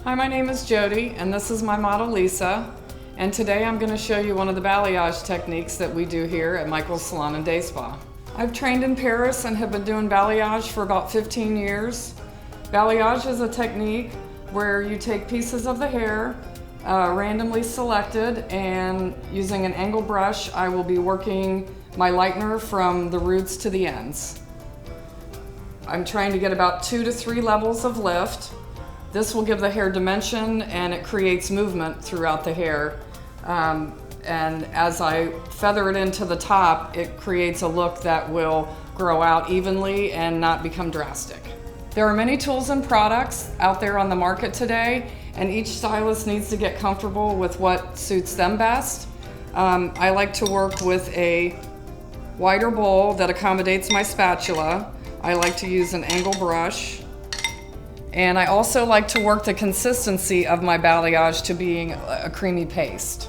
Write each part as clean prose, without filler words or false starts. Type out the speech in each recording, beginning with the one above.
Hi, my name is Jodi, and this is my model Lisa. And today I'm going to show you one of the balayage techniques that we do here at Michael's Salon and Day Spa. I've trained in Paris and have been doing balayage for about 15 years. Balayage is a technique where you take pieces of the hair, randomly selected, and using an angle brush, I will be working my lightener from the roots to the ends. I'm trying to get about 2 to 3 levels of lift. This will give the hair dimension and it creates movement throughout the hair. And as I feather it into the top, it creates a look that will grow out evenly and not become drastic. There are many tools and products out there on the market today, and each stylist needs to get comfortable with what suits them best. I like to work with a wider bowl that accommodates my spatula. I like to use an angle brush. And I also like to work the consistency of my balayage to being a creamy paste.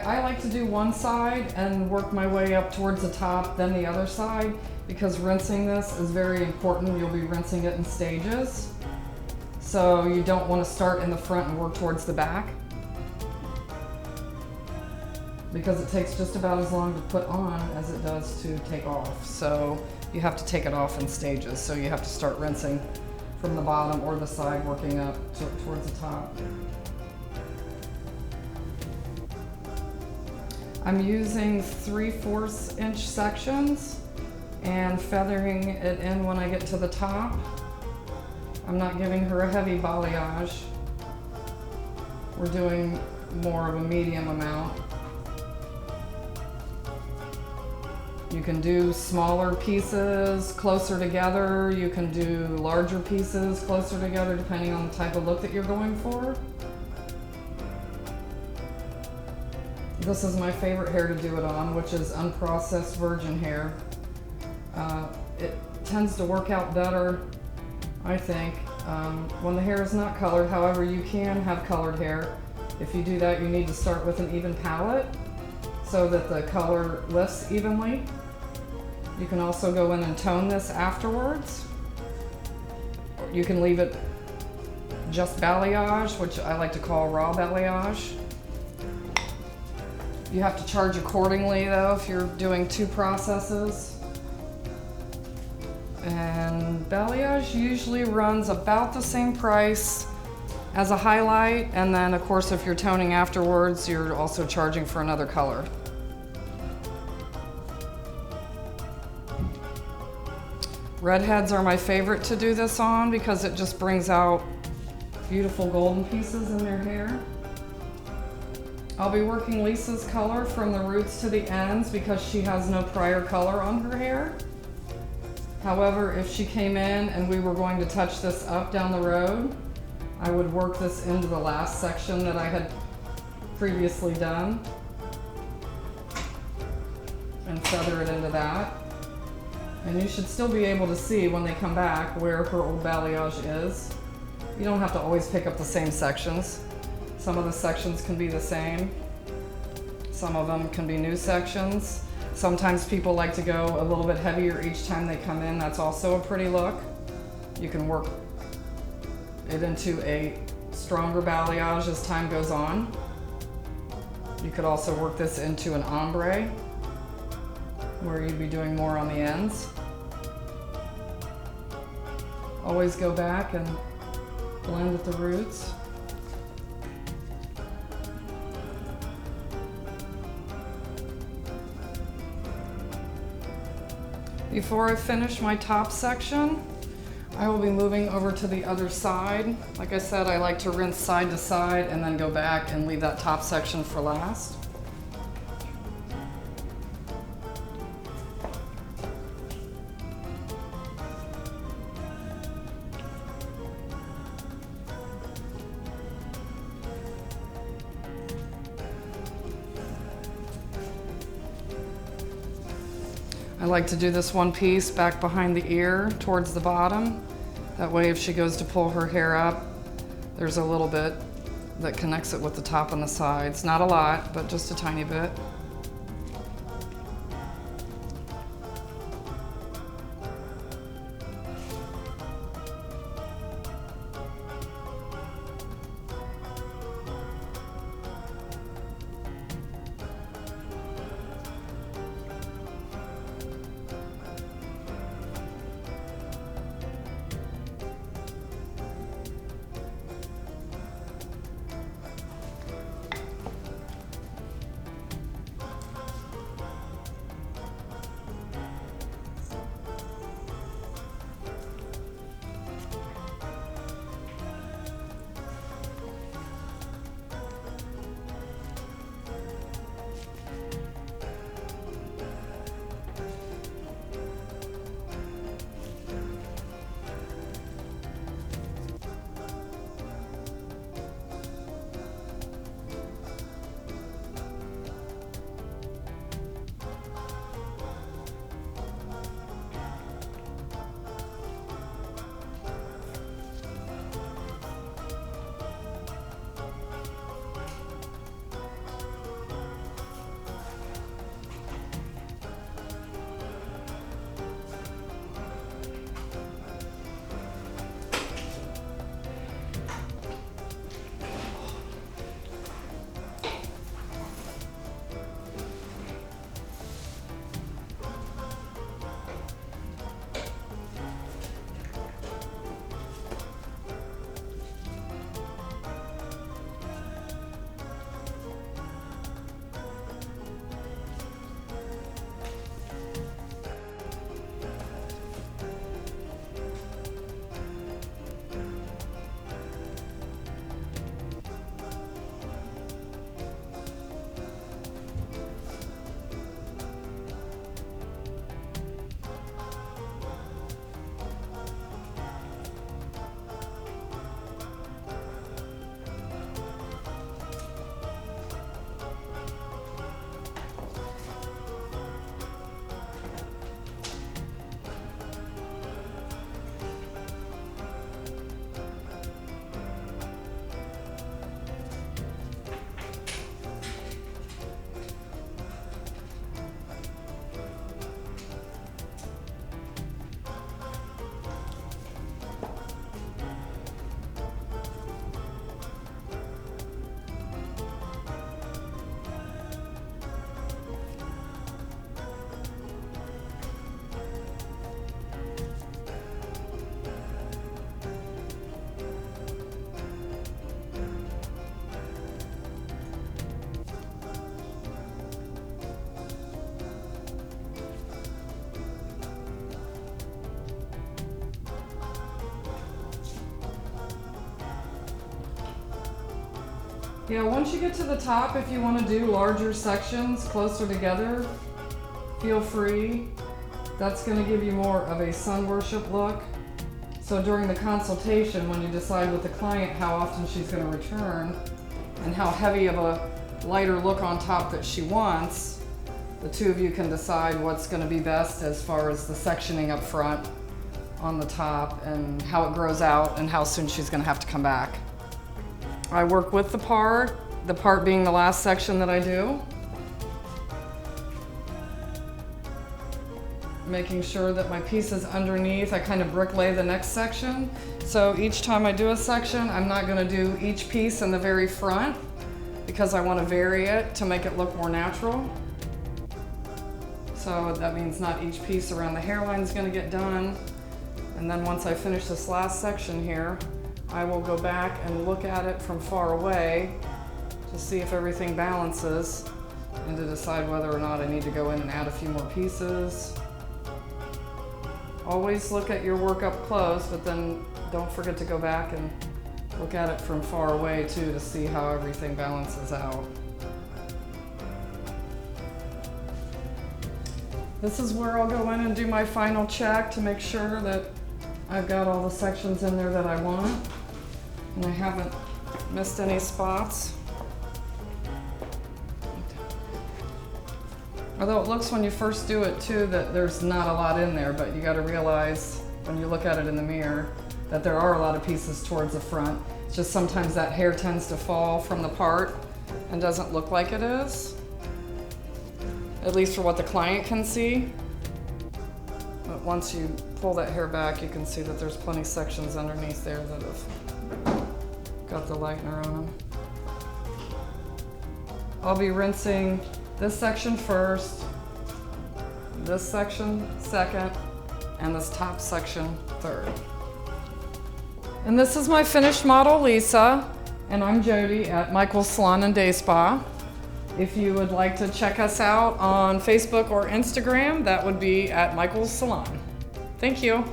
I like to do one side and work my way up towards the top, then the other side, because rinsing this is very important. You'll be rinsing it in stages. So you don't want to start in the front and work towards the back, because it takes just about as long to put on as it does to take off. So you have to take it off in stages. So you have to start rinsing from the bottom or the side, working up towards the top. I'm using 3/4 inch sections and feathering it in when I get to the top. I'm not giving her a heavy balayage. We're doing more of a medium amount. You can do smaller pieces closer together. You can do larger pieces closer together depending on the type of look that you're going for. This is my favorite hair to do it on, which is unprocessed virgin hair. It tends to work out better, I think, when the hair is not colored. However, you can have colored hair. If you do that, you need to start with an even palette so that the color lifts evenly. You can also go in and tone this afterwards. You can leave it just balayage, which I like to call raw balayage. You have to charge accordingly though if you're doing 2 processes. And balayage usually runs about the same price as a highlight, and then of course if you're toning afterwards, you're also charging for another color. Redheads are my favorite to do this on because it just brings out beautiful golden pieces in their hair. I'll be working Lisa's color from the roots to the ends because she has no prior color on her hair. However, if she came in and we were going to touch this up down the road, I would work this into the last section that I had previously done and feather it into that. And you should still be able to see when they come back where her old balayage is. You don't have to always pick up the same sections. Some of the sections can be the same. Some of them can be new sections. Sometimes people like to go a little bit heavier each time they come in. That's also a pretty look. You can work it into a stronger balayage as time goes on. You could also work this into an ombre, where you'd be doing more on the ends. Always go back and blend at the roots. Before I finish my top section, I will be moving over to the other side. Like I said, I like to rinse side to side and then go back and leave that top section for last. I like to do this one piece back behind the ear towards the bottom. That way if she goes to pull her hair up, there's a little bit that connects it with the top and the sides. Not a lot, but just a tiny bit. Yeah, once you get to the top, if you want to do larger sections closer together, feel free. That's going to give you more of a sun worship look. So during the consultation, when you decide with the client how often she's going to return and how heavy of a lighter look on top that she wants, the two of you can decide what's going to be best as far as the sectioning up front on the top and how it grows out and how soon she's going to have to come back. I work with the part being the last section that I do. Making sure that my piece is underneath. I kind of bricklay the next section. So each time I do a section, I'm not going to do each piece in the very front because I want to vary it to make it look more natural. So that means not each piece around the hairline is going to get done. And then once I finish this last section here, I will go back and look at it from far away to see if everything balances and to decide whether or not I need to go in and add a few more pieces. Always look at your work up close, but then don't forget to go back and look at it from far away too to see how everything balances out. This is where I'll go in and do my final check to make sure that I've got all the sections in there that I want and I haven't missed any spots. Although it looks when you first do it too that there's not a lot in there, but you got to realize when you look at it in the mirror that there are a lot of pieces towards the front. It's just sometimes that hair tends to fall from the part and doesn't look like it is, at least for what the client can see. But once you pull that hair back, you can see that there's plenty of sections underneath there that have got the lightener on them. I'll be rinsing this section first, this section second, and this top section third. And this is my finished model, Lisa, and I'm Jodi at Michael's Salon and Day Spa. If you would like to check us out on Facebook or Instagram, that would be at Michael's Salon. Thank you.